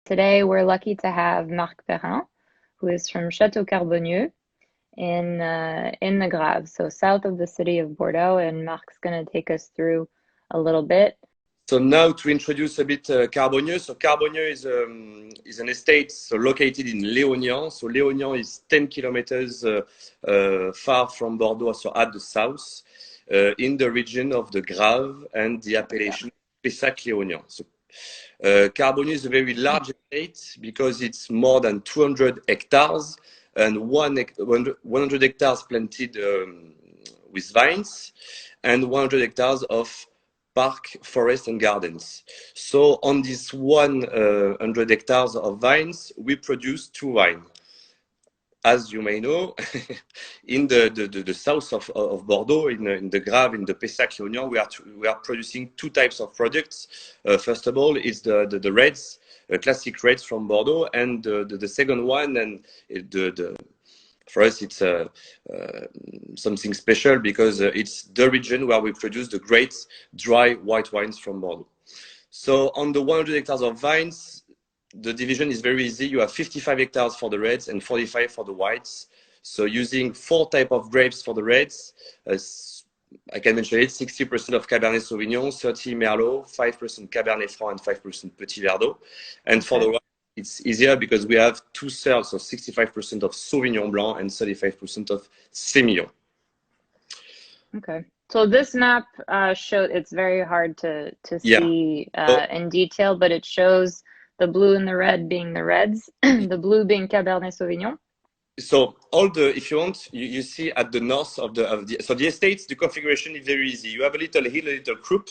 Today, we're lucky to have Marc Perrin, who is from Chateau Carbonnieux in the Grave, so south of the city of Bordeaux, and Marc's going to take us through a little bit. So now to introduce a bit Carbonnieux. So Carbonnieux is an estate located in Léognan. So Léognan is 10 kilometers far from Bordeaux, so at the south, in the region of the Grave and the appellation Pessac-Leonan. So Carbonnieux is a very large estate because it's more than 200 hectares and 100 hectares planted with vines and 100 hectares of park, forest and gardens. So on this 100 hectares of vines, we produce two wines. As you may know, in the south of Bordeaux, in the Grave, in the Pessac-Leonan, we are producing two types of products. First of all, it's the reds, classic reds from Bordeaux, and the second one, and for us, it's something special because it's the region where we produce the great dry white wines from Bordeaux. So on the 100 hectares of vines, the division is very easy. You have 55 hectares for the reds and 45 for the whites. So using 4 types of grapes for the reds, I can mention it, 60% of Cabernet Sauvignon, 30 Merlot, 5% Cabernet Franc and 5% Petit Verdot. And for the white, it's easier because we have 2/3, so 65% of Sauvignon Blanc and 35% of Semillon. Okay. So this map shows, it's very hard to see in detail, but it shows the blue and the red being the reds, the blue being Cabernet Sauvignon. So if you want, you see at the north of so the estates, the configuration is very easy. You have a little hill, a little croup,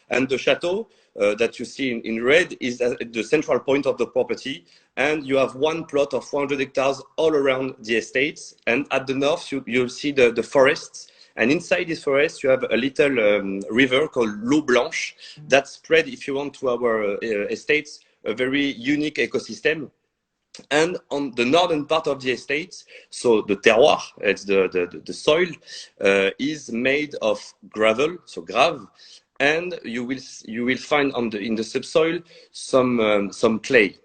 and the chateau that you see in red is at the central point of the property. And you have one plot of 100 hectares all around the estates. And at the north, you'll see the forests. And inside this forest, you have a little river called L'Eau Blanche that spread, if you want, to our estates, a very unique ecosystem. And on the northern part of the estate, so the terroir, it's the soil, is made of gravel, so grave, and you will find in the subsoil some clay.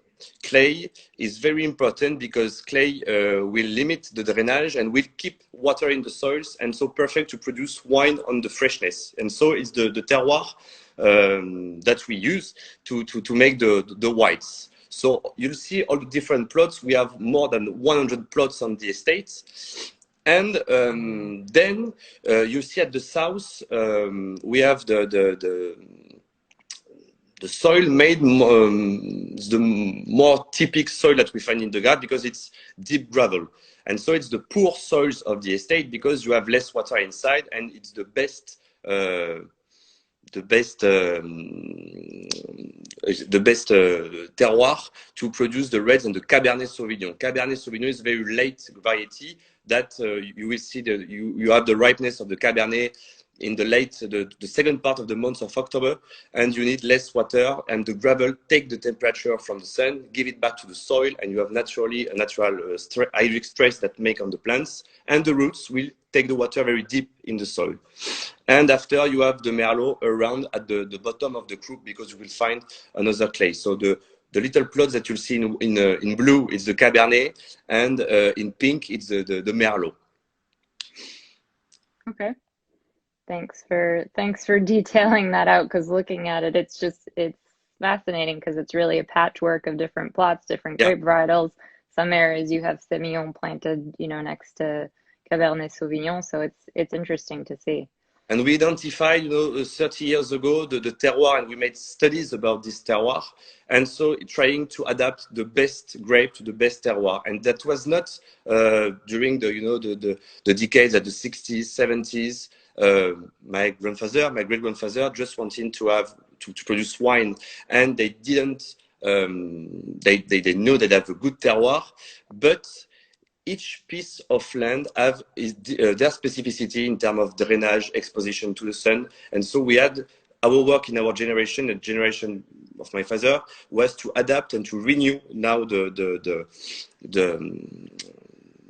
Clay is very important because clay will limit the drainage and will keep water in the soils, and so perfect to produce wine on the freshness. And so it's the terroir that we use to make the whites. So you'll see all the different plots. We have more than 100 plots on the estate. And then you see at the south, we have the soil made the more typical soil that we find in the Grave because it's deep gravel. And so it's the poor soils of the estate because you have less water inside, and it's the best terroir to produce the reds and the Cabernet Sauvignon. Cabernet Sauvignon is a very late variety that you will see you have the ripeness of the Cabernet in the second part of the month of October, and you need less water, and the gravel take the temperature from the sun, give it back to the soil, and you have naturally a natural hydric stress that make on the plants, and the roots will take the water very deep in the soil. And after you have the Merlot around at the bottom of the croup because you will find another clay. So the little plots that you'll see in blue is the Cabernet, and in pink it's the Merlot. Okay. Thanks for detailing that out, because looking at it, it's fascinating because it's really a patchwork of different plots, different grape varietals. Some areas you have Semillon planted, next to Cabernet Sauvignon, so it's interesting to see. And we identified, 30 years ago, the terroir, and we made studies about this terroir. And so trying to adapt the best grape to the best terroir. And that was not during the decades at the 60s, 70s. My great-grandfather just wanted to produce wine, and they didn't, they know they have a good terroir, but each piece of land have their specificity in terms of drainage, exposition to the sun. And so we had our work in our generation, the generation of my father, was to adapt and to renew now the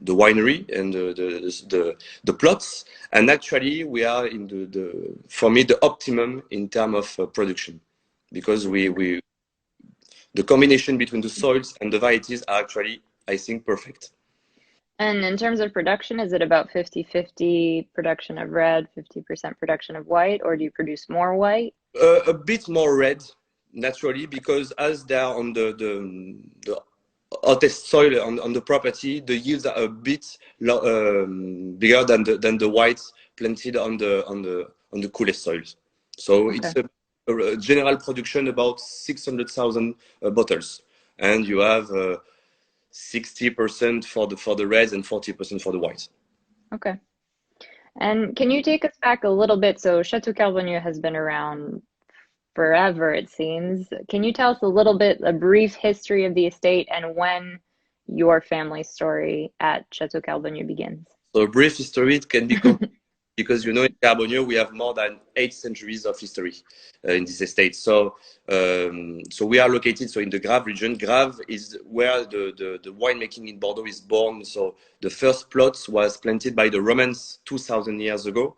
winery and the plots. And actually we are in for me, the optimum in terms of production, because we the combination between the soils and the varieties are actually, I think, perfect. And in terms of production, is it about 50-50 production of red, 50% production of white, or do you produce more white? A bit more red, naturally, because as they are on the hottest soil on the property, the yields are a bit bigger than the whites planted on the coolest soils. So Okay. it's a general production about 600,000 bottles, and you have 60% for the reds and 40% for the whites. Okay. And can you take us back a little bit? So Chateau Carbonnieux has been around forever, it seems. Can you tell us a little bit, a brief history of the estate and when your family story at Chateau Carbonnieux begins? So a brief history, it can be because in Carbonnieux we have more than 8 centuries of history in this estate. So we are located in the Graves region. Graves is where the winemaking in Bordeaux is born. So the first plots was planted by the Romans 2,000 years ago.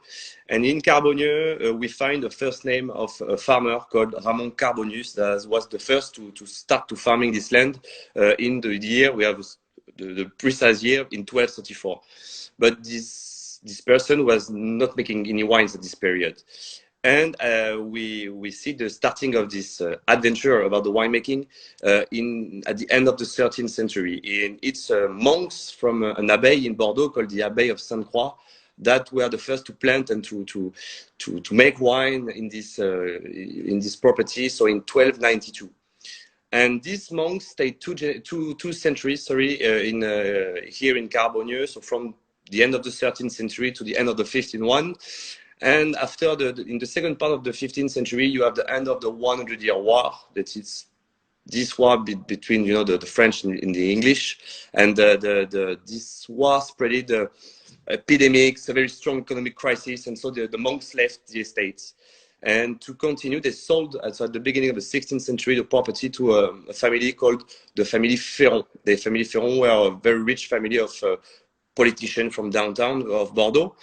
And in Carbonnieux we find the first name of a farmer called Ramon Carbonius that was the first to start to farming this land in the year, we have the precise year in 1234. But this person was not making any wines at this period. And we see the starting of this adventure about the winemaking at the end of the 13th century. It's monks from an abbey in Bordeaux called the Abbey of Sainte-Croix that were the first to plant and to make wine in this property. So in 1292. And these monks stayed two centuries, here in Carbonnieux. So from the end of the 13th century to the end of the 15th one. And after in the second part of the 15th century, you have the end of the 100-year war. That is this war between the French and the English, and this war spreaded epidemics, a very strong economic crisis, and so the monks left the estates. And to continue, they sold at the beginning of the 16th century the property to a family called the family Ferron. The family Ferron were a very rich family of politician from downtown of Bordeaux.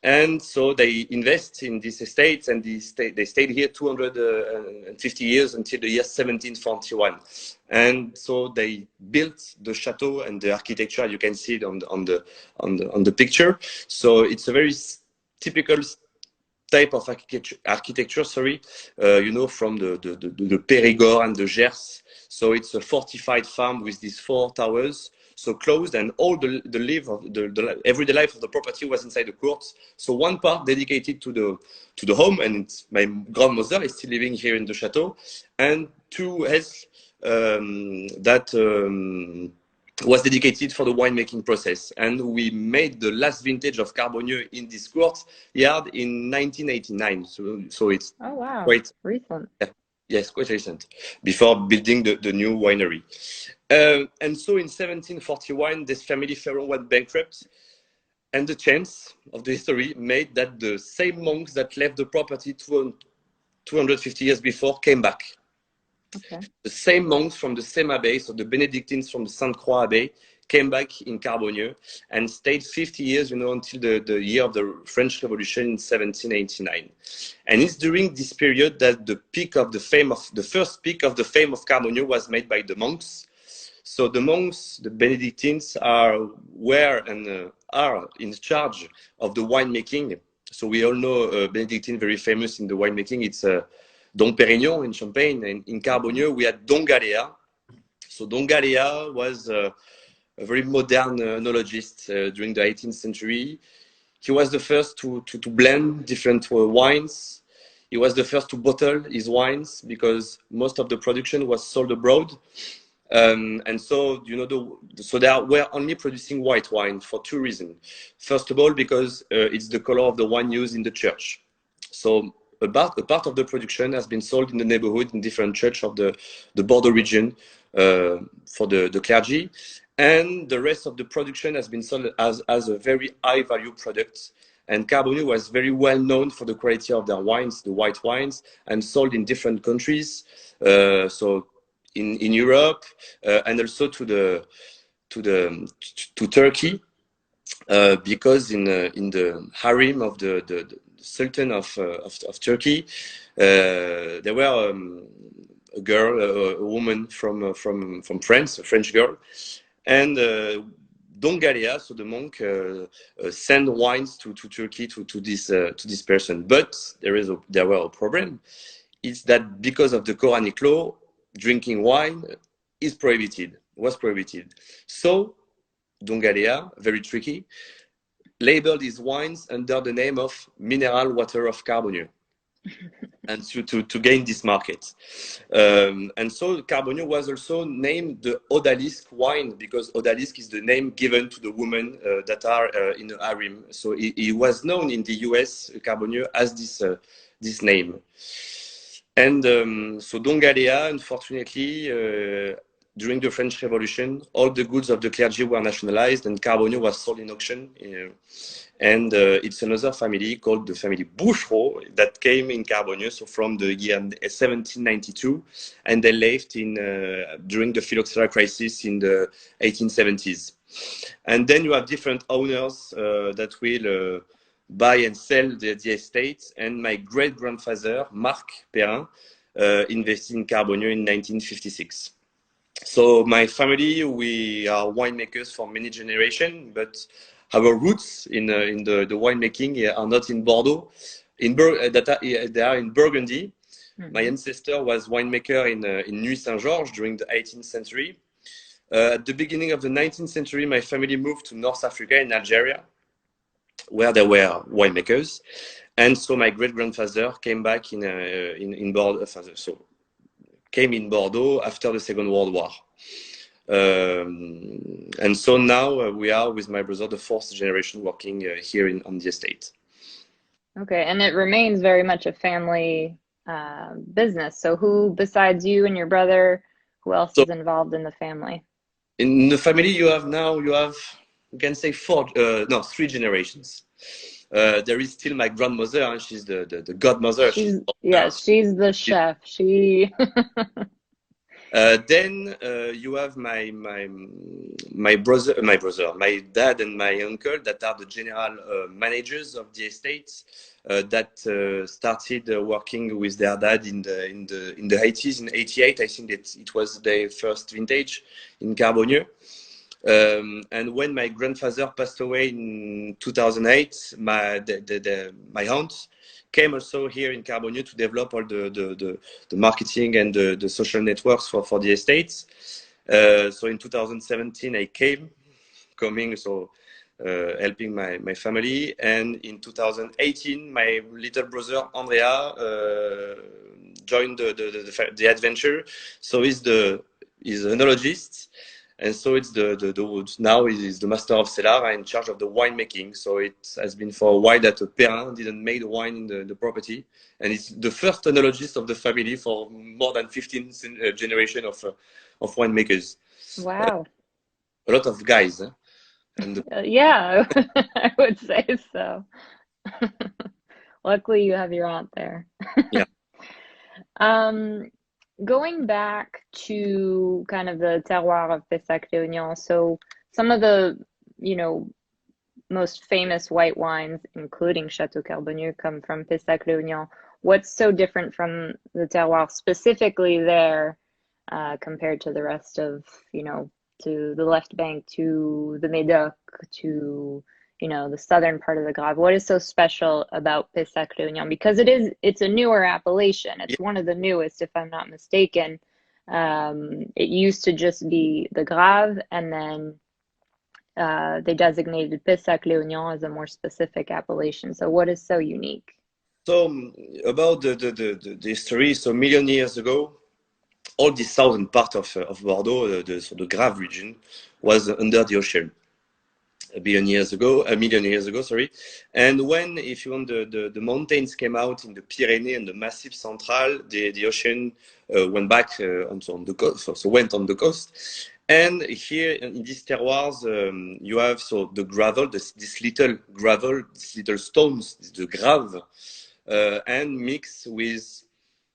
And so they invest in this estate, and they stayed here 250 years until the year 1741. And so they built the chateau and the architecture. You can see it on the picture. So it's a very typical type of architecture, from the Périgord and the Gers. So it's a fortified farm with these 4 towers. So closed, and all the everyday life of the property was inside the courts. So one part dedicated to the home, and my grandmother is still living here in the chateau, and 2 else that was dedicated for the winemaking process. And we made the last vintage of Carbonnieux in this court yard in 1989. So it's quite recent. Yes, quite recent, before building the new winery. And so in 1741, this family Ferron went bankrupt, and the chance of the history made that the same monks that left the property 250 years before came back. Okay. The same monks from the same abbey, so the Benedictines from the Sainte-Croix Abbey, came back in Carbonnieux and stayed 50 years, until the year of the French Revolution in 1789. And it's during this period that the first peak of the fame of Carbonnieux was made by the monks. So the monks, the Benedictines, are in charge of the winemaking. So we all know Benedictine, very famous in the winemaking. It's Dom Pérignon in Champagne. And in Carbonnieux, we had Don Galea. So Don Galea was a very modern enologist during the 18th century. He was the first to blend different wines. He was the first to bottle his wines because most of the production was sold abroad. And so, so they were only producing white wine for 2 reasons. First of all, because it's the color of the wine used in the church. So a part of the production has been sold in the neighborhood in different churches of the Bordeaux region for the clergy. And the rest of the production has been sold as a very high value product. And Carbonnieux was very well known for the quality of their wines, the white wines, and sold in different countries. So in Europe and also to Turkey, because in the harem of the Sultan of Turkey, there were a girl, a woman from France, a French girl, and Don Galea, so the monk, send wines to Turkey to this person. But there were a problem. It's that because of the Quranic law, drinking wine was prohibited. So Don Galea, very tricky, labeled his wines under the name of mineral water of Carbonnieux. And to gain this market. And so Carbonnieux was also named the Odalisque wine because Odalisque is the name given to the women that are in the harem. So he was known in the US, Carbonnieux, as this name. And so Don Galea, unfortunately, during the French Revolution, all the goods of the clergy were nationalized and Carbonnieux was sold in auction. And it's another family called the family Bouchereau that came in Carbonnieux, so from the year 1792, and they lived during the phylloxera crisis in the 1870s. And then you have different owners that will buy and sell the estate. And my great-grandfather, Marc Perrin, invested in Carbonnieux in 1956. So my family, we are winemakers for many generations, but our roots in the winemaking are not in Bordeaux. They are in Burgundy. Mm-hmm. My ancestor was winemaker in Nuit Saint-Georges during the 18th century. At the beginning of the 19th century, my family moved to North Africa in Algeria, where there were winemakers. And so my great-grandfather came back in Bordeaux. So came in Bordeaux after the Second World War. And so now we are with my brother, the fourth generation, working here on the estate. Okay, and it remains very much a family business. So who besides you and your brother, who else is involved in the family? In the family you can say three generations. There is still my grandmother, and she's the godmother. She's the chef. Then you have my brother, my dad, and my uncle that are the general managers of the estates that started working with their dad in the 80s. In 88, I think that it was their first vintage in Carbonnieux. And when my grandfather passed away in 2008, my aunt came also here in Carbonnieux to develop all the marketing and the social networks for the estates. So in 2017, I helping my family. And in 2018, my little brother, Andrea, joined the adventure. So he's an enologist. And so it's now he's the master of cellar and in charge of the winemaking. So it has been for a while that Perrin didn't make the wine in the property, and it's the first enologist of the family for more than 15 generation of winemakers. Wow, a lot of guys. Huh? Yeah, I would say so. Luckily, you have your aunt there. Yeah. Going back to kind of the terroir of Pessac-Leonan, so some of the, most famous white wines, including Chateau Carbonnieux, come from Pessac-Leonan. What's so different from the terroir specifically there compared to the rest of, to the left bank, to the Médoc, to the southern part of the Grave? What is so special about Pessac-Leonan? Because it's a newer appellation. It's one of the newest, if I'm not mistaken. It used to just be the Grave, and then they designated Pessac-Leonan as a more specific appellation. So what is so unique? So about the history, so million years ago, all the southern part of Bordeaux, the Grave region, was under the ocean. A million years ago, sorry. And when, if you want, the mountains came out in the Pyrenees and the Massif Central, the ocean went back on the coast, so went on the coast. And here in these terroirs, you have the gravel, this little gravel, these little stones, the grave, and mixed with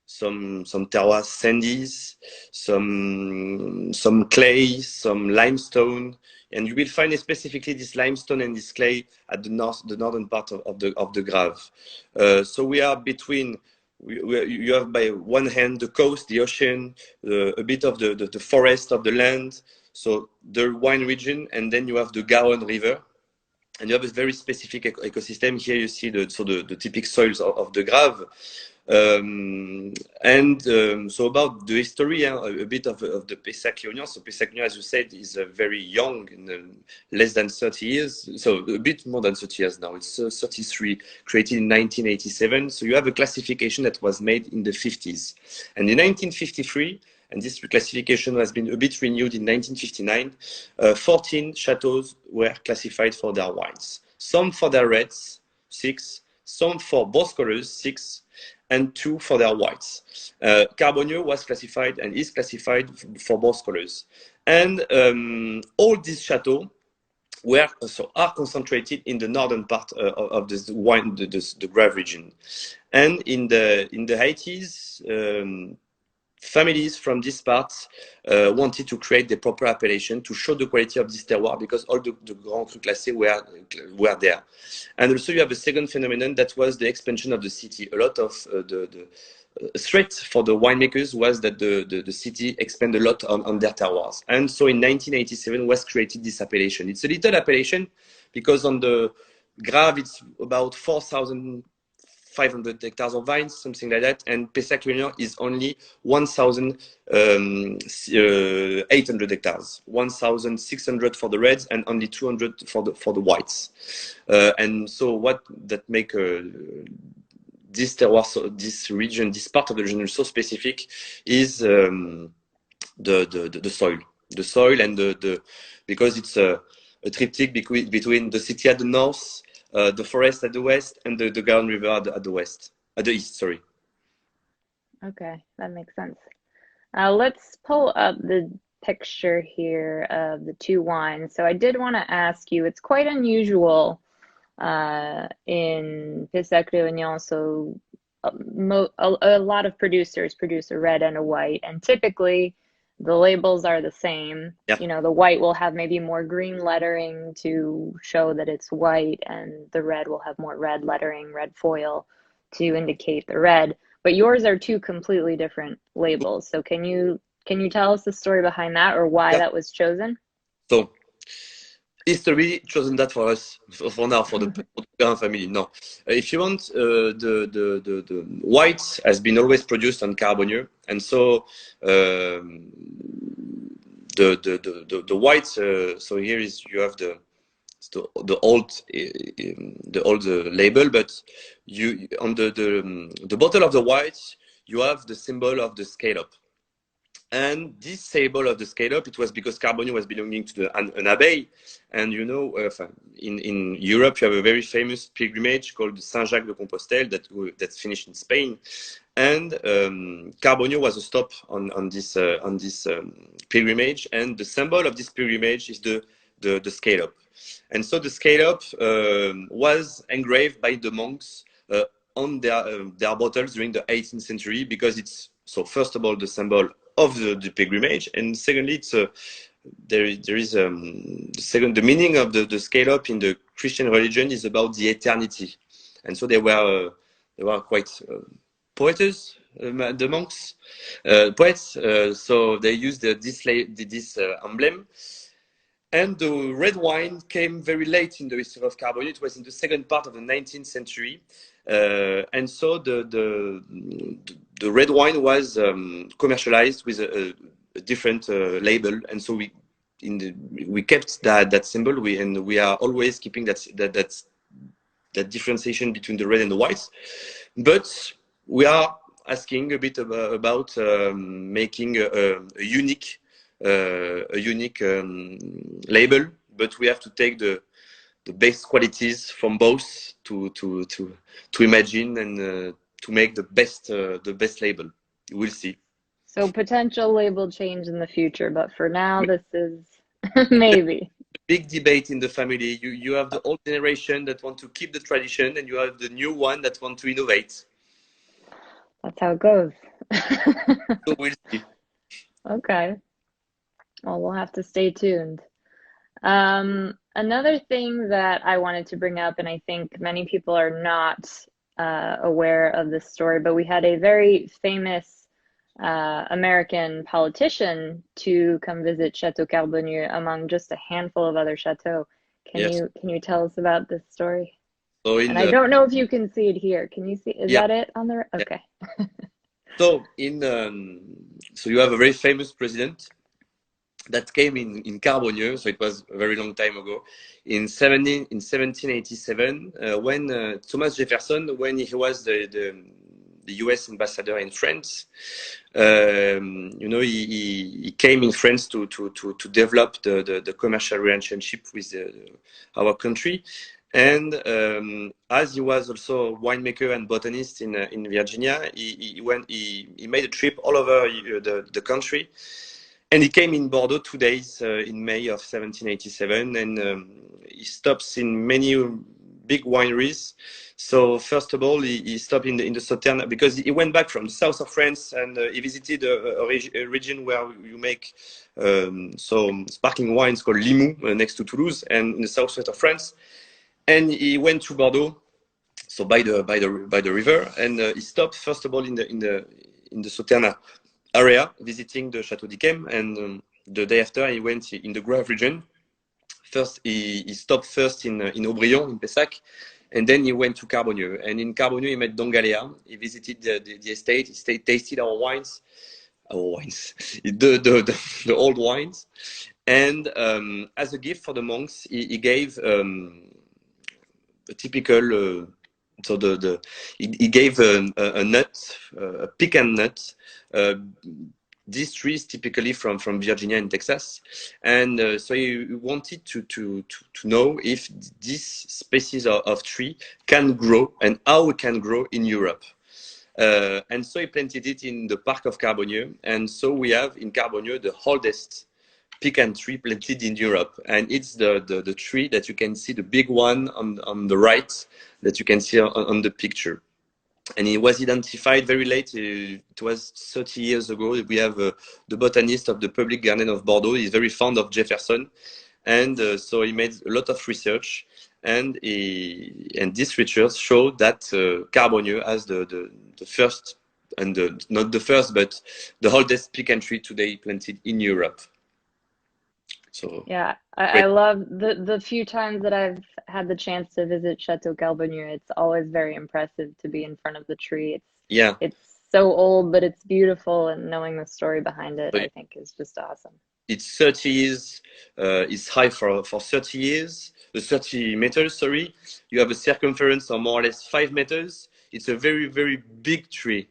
some terroirs sandies, some clay, some limestone. And you will find specifically this limestone and this clay at the northern part of the Grave. So we are between you have by one hand the coast, the ocean, a bit of the forest of the land, so the wine region, and then you have the Garonne River, and you have a very specific ecosystem. Here you see the typical soils of the Grave. So about the history, a bit of the Pessac-Leonan. So Pessac-Leonan, as you said, is very young, less than 30 years. So a bit more than 30 years now. It's 33, created in 1987. So you have a classification that was made in the 50s. And in 1953, and this classification has been a bit renewed in 1959, 14 chateaux were classified for their wines. Some for their reds, 6. Some for both colors, 6. And 2 for their whites. Carbonnieux was classified and is classified for both colors. And all these chateaux are concentrated in the northern part of this wine, the Grave region. And in the 80s, families from this part wanted to create the proper appellation to show the quality of this terroir, because all the Grand Cru classés were there. And also you have a second phenomenon, that was the expansion of the city. A lot of the threat for the winemakers was that the city expand a lot on their terroirs. And so in 1987 was created this appellation. It's a little appellation because on the Grave it's about 4,500 hectares of vines, something like that, and Pessac-Leonan is only 1,800 hectares, 1,600 for the reds and only 200 for the whites. And so what that make this terroir, this region, this part of the region so specific is the soil, and because it's a triptych between the city at the north, the forest at the west, and the Garonne River at the east, sorry. Okay, that makes sense. Let's pull up the picture here of the two wines. So I did want to ask you, it's quite unusual in Pessac-Leonan. So a lot of producers produce a red and a white, and typically the labels are the same. Yeah. You know, the white will have maybe more green lettering to show that it's white, and the red will have more red lettering, red foil to indicate the red. But yours are two completely different labels. So can you tell us the story behind that, or why that was chosen? So history chosen that for us for now, for the Perrin family. No, if you want, the white has been always produced on Carbonnieux, and so the white. So here is, you have the old label, but you on the bottle of the white you have the symbol of the scallop. And this symbol of the scallop, it was because Carbonnieux was belonging to an abbey. And you know, in Europe, you have a very famous pilgrimage called the Saint-Jacques de Compostelle that's finished in Spain. And Carbonnieux was a stop on this pilgrimage. And the symbol of this pilgrimage is the scallop. And so the scallop was engraved by the monks on their bottles during the 18th century, because it's, so first of all, the symbol of the pilgrimage, and secondly, it's the meaning of the scallop in the Christian religion is about the eternity. And so they were quite poets, the monks, poets. So they used this emblem. And the red wine came very late in the history of Carbonnieux. It was in the second part of the 19th century. And so the red wine was commercialized with a different label. And so we kept that symbol, and we are always keeping that differentiation between the red and the white. But we are asking a bit about making a unique label, but we have to take the best qualities from both to imagine and to make the best label. We'll see. So potential label change in the future, but for now, this is maybe. Big debate in the family. You have the old generation that want to keep the tradition, and you have the new one that want to innovate. That's how it goes. So we'll see. Okay. Well, we'll have to stay tuned. Another thing that I wanted to bring up, and I think many people are not aware of this story, but we had a very famous American politician to come visit Chateau Carbonnieux among just a handful of other chateaux. Yes. Can you tell us about this story? So And I don't know if you can see it here. Can you see? Is yeah, that it on the? yeah. Okay. So so you have a very famous president that came in Carbonnieux. So it was a very long time ago, in 1787, when Thomas Jefferson, when he was the U.S. ambassador in France. He came in France to develop the commercial relationship with our country. And as he was also a winemaker and botanist in Virginia, he made a trip all over the country. And he came in Bordeaux 2 days in May of 1787, and he stops in many big wineries. So first of all, he stopped in the Sauternes because he went back from the south of France, and he visited a region where you make so sparkling wines called Limoux next to Toulouse and in the southwest of France. And he went to Bordeaux, so by the river, and he stopped first of all in the Sauternes area, visiting the Chateau d'Yquem, and the day after he went in the Grave region. First, he stopped first in Aubryon, in Pessac, and then he went to Carbonnieux. And in Carbonnieux, he met Don Galea. He visited the estate. He tasted our wines, the old wines. And as a gift for the monks, he gave a typical. He gave a nut, a pecan nut. These trees typically from Virginia and Texas, and so he wanted to know if this species of tree can grow and how it can grow in Europe. And so he planted it in the park of Carbonnieux, and so we have in Carbonnieux the oldest pecan tree planted in Europe, and it's the tree that you can see, the big one on the right that you can see on the picture. And it was identified very late. It was 30 years ago. We have the botanist of the Public Garden of Bordeaux. He's very fond of Jefferson. And so he made a lot of research. And this research showed that Carbonnieux has the first, and not the first, but the oldest pecan tree today planted in Europe. So yeah, I love the few times that I've had the chance to visit Chateau Carbonnieux. It's always very impressive to be in front of the tree. It's so old, but it's beautiful, and knowing the story behind it, I think, is just awesome. It's 30 years. It's high for 30 years. 30 meters. Sorry, you have a circumference of more or less 5 meters. It's a very, very big tree.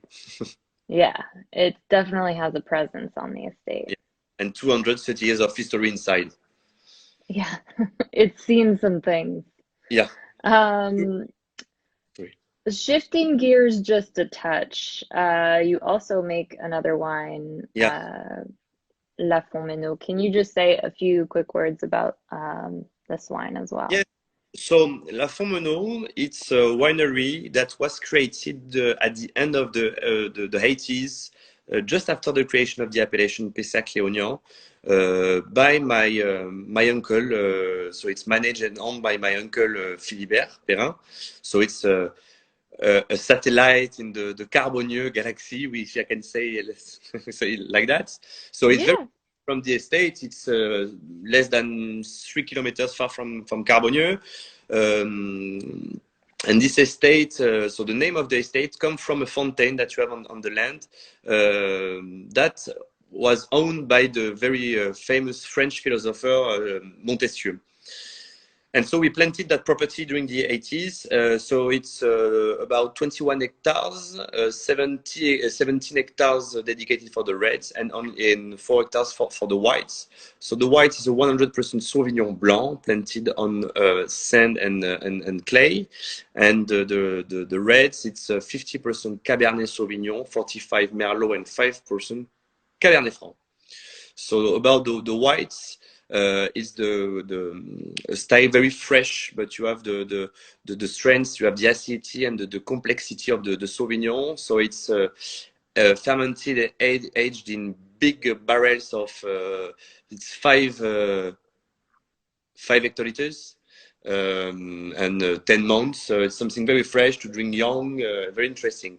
Yeah, it definitely has a presence on the estate. Yeah. And 230 years of history inside. Yeah, it's seen some things. Yeah. Shifting gears just a touch, you also make another wine, La Fontmenau. Can you just say a few quick words about this wine as well? Yeah. So La Fontmenau, it's a winery that was created at the end of the 80s, just after the creation of the appellation Pessac-Leonan, by my uncle. So it's managed and owned by my uncle Philibert Perrin. So it's a satellite in the Carbonnieux galaxy, which I can say, say like that. So it's very from the estate. It's less than 3 kilometers far from Carbonnieux. And this estate, so the name of the estate comes from a fountain that you have on the land that was owned by the very famous French philosopher Montesquieu. And so we planted that property during the 80s. So it's about 21 hectares, 17 hectares dedicated for the reds, and only 4 hectares for the whites. So the white is a 100% Sauvignon Blanc planted on sand and clay. And the reds, it's 50% Cabernet Sauvignon, 45 Merlot, and 5% Cabernet Franc. So about the whites, is the style very fresh, but you have the strengths, you have the acidity and the complexity of the Sauvignon. So it's fermented and aged in big barrels of it's 5 hectoliters. and 10 months. So it's something very fresh to drink young, very interesting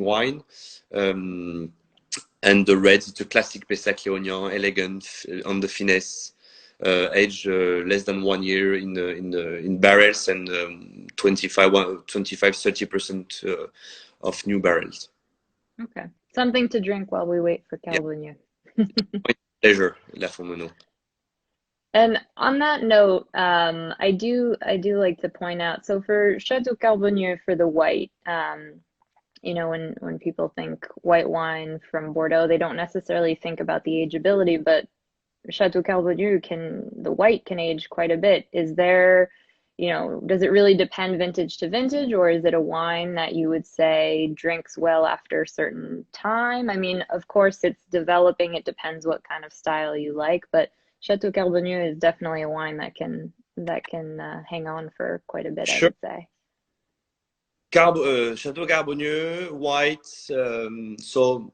wine. And the red is the classic Pessac-Leonan, elegant on the finesse, aged less than 1 year in barrels and 25-30% of new barrels. Okay. Something to drink while we wait for Yeah, Carbonnieux. pleasure, La Fourmeneau. And on that note, I do like to point out, so for Chateau Carbonnieux for the white, you know, when people think white wine from Bordeaux, they don't necessarily think about the ageability, but Chateau Carbonnieux the white can age quite a bit. Is there, you know, does it really depend vintage to vintage, or is it a wine that you would say drinks well after a certain time? I mean, of course, it's developing. It depends what kind of style you like, but Chateau Carbonnieux is definitely a wine that can hang on for quite a bit, I Sure. would say. Chateau Carbonnieux, white. So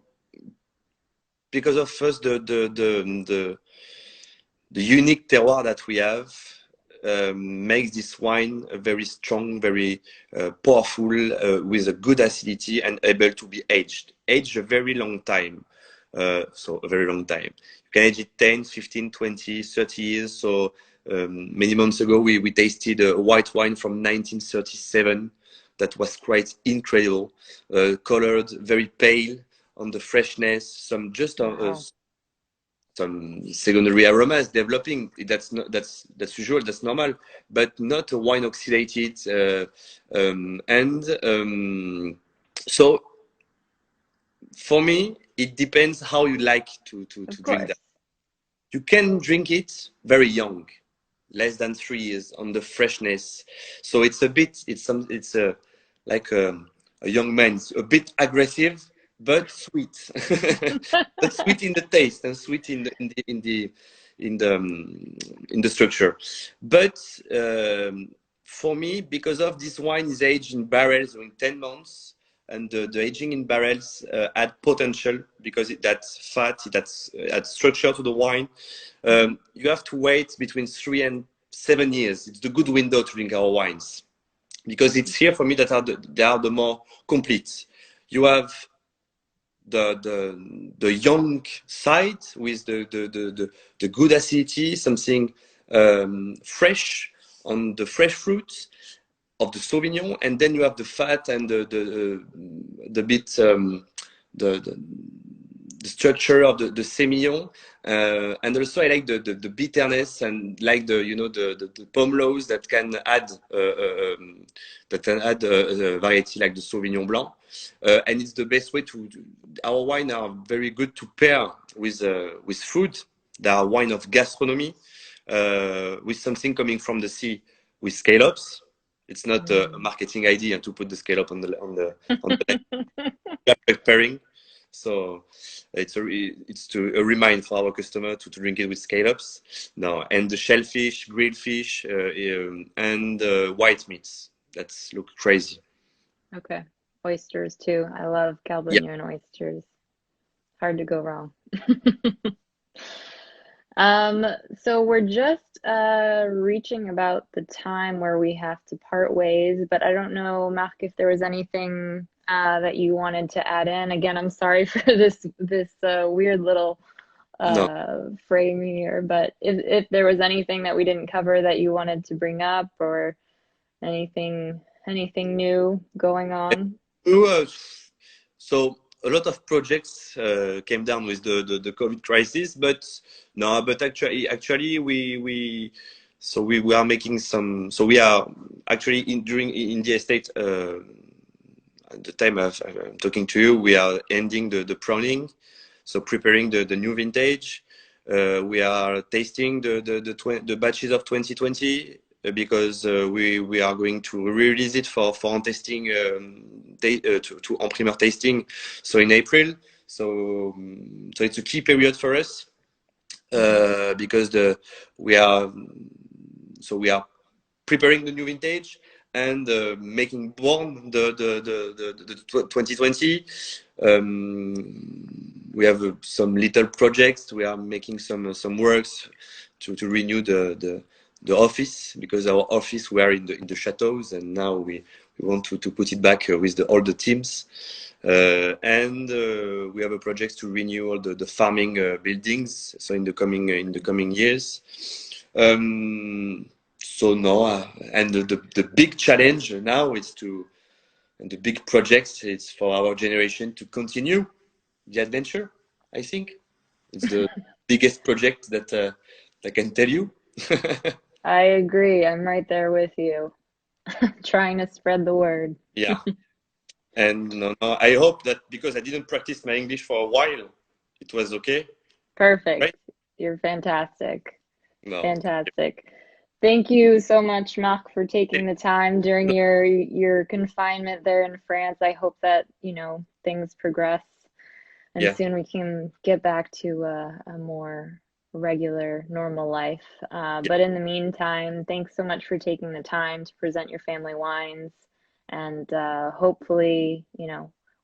because of first the unique terroir that we have makes this wine very strong, very powerful, with a good acidity and able to be aged a very long time. So a very long time. You can age it 10, 15, 20, 30 years. So many months ago, we tasted a white wine from 1937 that was quite incredible, colored, very pale on the freshness, Wow. some secondary aromas developing. That's usual, that's normal, but not a wine oxidated. So for me, it depends how you like Of to drink course. that. You can drink it very young, less than 3 years, on the freshness. So it's a bit, it's a like a young man, it's a bit aggressive, but sweet, but sweet in the taste and sweet in the structure. But for me, because of this wine is aged in barrels in 10 months, and the aging in barrels add potential because that's fat, that's adds structure to the wine. You have to wait between 3 and 7 years. It's the good window to drink our wines because it's here for me that they are the more complete. You have the young side with the good acidity, something fresh on the fresh fruit of the Sauvignon, and then you have the fat and the bit the structure of the Semillon, and also I like the bitterness and like the pomelos that can add a variety like the Sauvignon Blanc, and it's the best way to. Our wine are very good to pair with food. They are wine of gastronomy, with something coming from the sea, with scallops. It's not a Mm. marketing idea to put the scallop on the pairing. So it's a remind for our customer to drink it with scallops. No, and the shellfish, grilled fish, and white meats. That's look crazy. Okay. Oysters too. I love Yeah. Carbonnier and oysters. Hard to go wrong. So we're just reaching about the time where we have to part ways, but I don't know, Marc, if there was anything that you wanted to add in. Again, I'm sorry for this weird little No. frame here, but if there was anything that we didn't cover that you wanted to bring up or anything new going on. Uh, So a lot of projects came down with the COVID crisis, but no, but actually we are making some. So we are actually during in the estate. At the time I'm talking to you, we are ending the pruning, so preparing the new vintage. We are tasting the batches of 2020 because we are going to release it for tasting to en primeur tasting, so in April. So it's a key period for us because we are preparing the new vintage and making born the 2020. We have some little projects. We are making some works to renew the office, because our office we are in the chateaus, and now we want to put it back with all the teams. And we have a project to renew all the farming buildings. So in the coming years. So no, and the big challenge now is and the big project is for our generation to continue the adventure. I think it's the biggest project that I can tell you. I agree. I'm right there with you, trying to spread the word. Yeah. And no, I hope that because I didn't practice my English for a while, it was okay, Perfect. right? You're fantastic. No, Fantastic. Thank you so much, Marc, for taking the time during no, your confinement there in France. I hope that, things progress and yeah, soon we can get back to a more regular, normal life. yeah, But in the meantime, thanks so much for taking the time to present your family wines. And hopefully,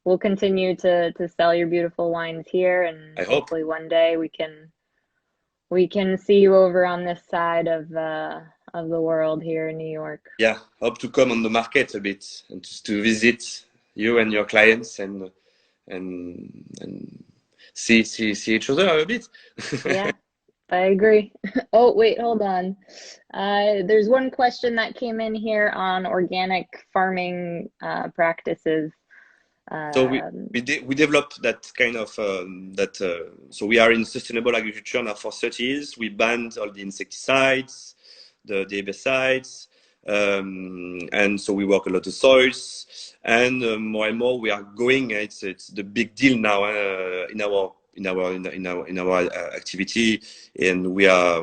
we'll continue to sell your beautiful wines here. And I hope. hopefully one day we can see you over on this side of the world here in New York. Yeah, hope to come on the market a bit and to visit you and your clients and see each other a bit. Yeah, I agree. Oh, wait, hold on. There's one question that came in here on organic farming practices. So Um, we developed that kind of so we are in sustainable agriculture now for 30 years. We banned all the insecticides, the herbicides, and so we work a lot of soils, and more and more we are going. It's the big deal now in our activity, and we are,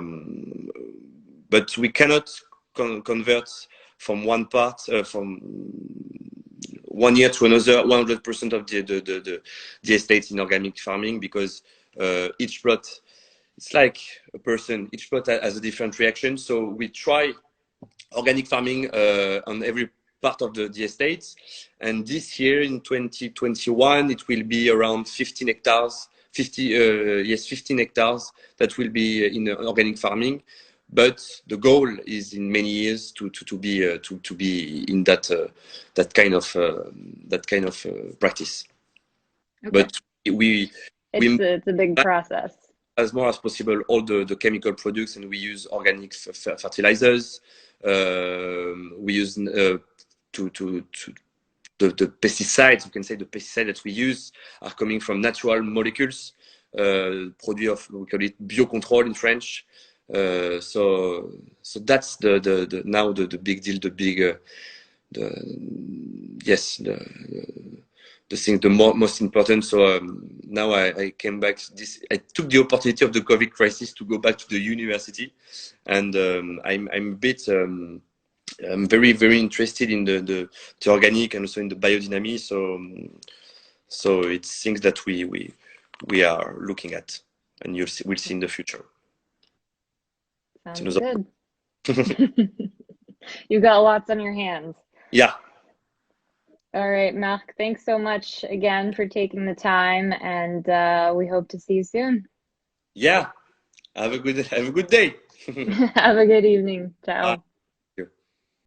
but we cannot convert from one part from one year to another 100% of the estates in organic farming, because each plot, it's like a person, each plot has a different reaction. So we try organic farming on every part of the estates, and this year in 2021 it will be around 15 hectares, 15 hectares that will be in organic farming. But the goal is in many years to be in that kind of practice. okay. But we It's we it's a big process. as more as possible all the chemical products, and we use organic fertilizers. We use to the pesticides. You can say the pesticides that we use are coming from natural molecules, produit of, we call it biocontrol in French. So that's the now the big deal, the big the yes the thing, the most important. So now I came back. I took the opportunity of the COVID crisis to go back to the university, and I'm a bit. I'm very interested in the organic and also in the biodynamic. So it's things that we are looking at, and we'll see in the future. Sounds good. You got lots on your hands. Yeah, All right, Marc, thanks so much again for taking the time, and we hope to see you soon. yeah. Have a good day. Have a good evening. Bye. Ciao.